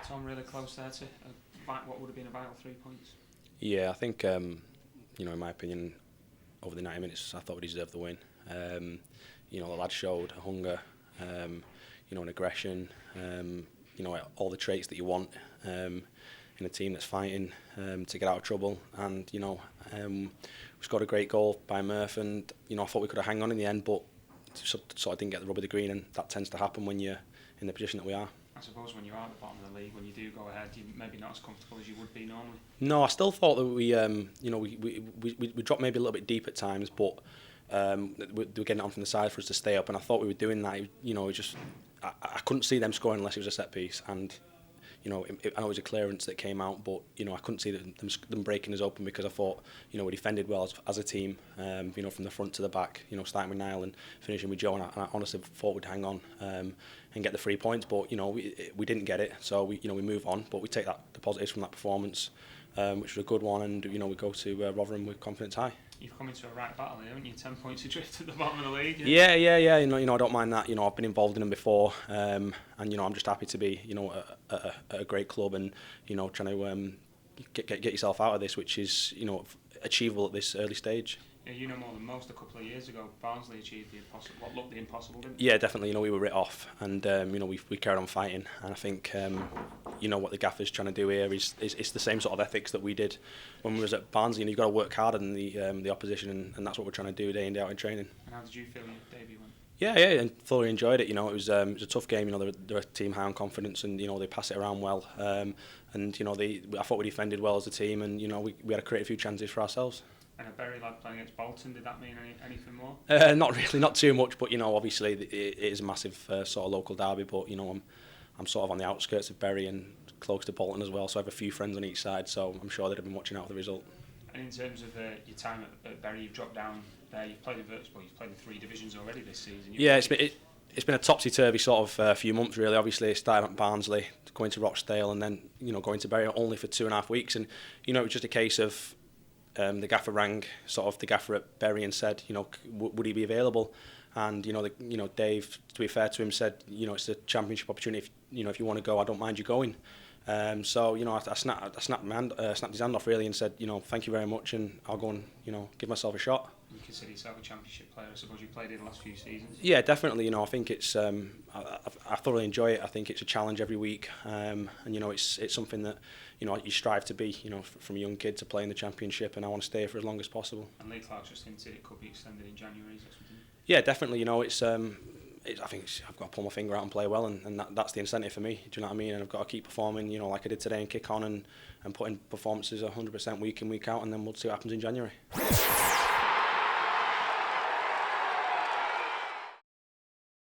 Tom, really close there to what would have been a vital 3 points. Yeah, I think in my opinion, over the 90 minutes, I thought we deserved the win. The lads showed a hunger, an aggression, all the traits that you want in a team that's fighting to get out of trouble. And we scored a great goal by Murph, and I thought we could have hung on in the end, but sort of didn't get the rub of the green, and that tends to happen when you're in the position that we are. I suppose when you are at the bottom of the league, when you do go ahead, you're maybe not as comfortable as you would be normally. No, I still thought that we dropped maybe a little bit deep at times, but they were getting it on from the side for us to stay up, and I thought we were doing that. I couldn't see them scoring unless it was a set piece, and I know it was a clearance that came out, but I couldn't see them breaking us open, because I thought we defended well as a team, from the front to the back, starting with Niall and finishing with Joe, and I honestly thought we'd hang on and get the 3 points, but we didn't get it, so we move on, but we take the positives from that performance, which was a good one, and we go to Rotherham with confidence high. You've come into a right battle here, haven't you? 10 points adrift at the bottom of the league. Yeah. I don't mind that. I've been involved in them before, and I'm just happy to be, at a great club, and trying to get yourself out of this, which is achievable at this early stage. Yeah, more than most. A couple of years ago, Barnsley achieved the impossible. What looked the impossible, didn't it? Yeah, definitely. We were writ off, and we carried on fighting, and I think what the gaffer's trying to do here is the same sort of ethics that we did when we was at Barnsley. You've got to work harder than the opposition, and that's what we're trying to do day in, day out in training. And how did you feel your debut went? Yeah, and thoroughly enjoyed it. It was a tough game. They're a team high on confidence, and they pass it around well. I thought we defended well as a team, and we had to create a few chances for ourselves. And a Bury lad playing against Bolton, did that mean anything more? Not really, not too much. But obviously it is a massive sort of local derby. But I'm sort of on the outskirts of Bury and close to Bolton as well, so I have a few friends on each side. So I'm sure they'd have been watching out for the result. And in terms of your time at Bury, you've dropped down there. You've played in 3 divisions already this season. It's been a topsy-turvy sort of few months, really. Obviously, starting at Barnsley, going to Rochdale, and then going to Bury only for 2.5 weeks. And it was just a case of the gaffer rang the gaffer at Bury and said, would he be available? And Dave, to be fair to him, said, it's a championship opportunity. If you want to go, I don't mind you going. I snapped his hand off really and said, thank you very much, and I'll go and give myself a shot. You consider yourself a championship player? I suppose you played in the last few seasons. Yeah, definitely. I think it's I thoroughly enjoy it. I think it's a challenge every week, and it's something that you strive to be. From a young kid to play in the championship, and I want to stay here for as long as possible. And Lee Clark's just hinted it could be extended in January. Is that something? Yeah, definitely. I think I've got to pull my finger out and play well, and that's the incentive for me. Do you know what I mean? And I've got to keep performing, like I did today, and kick on and put in performances 100% week in, week out, and then we'll see what happens in January.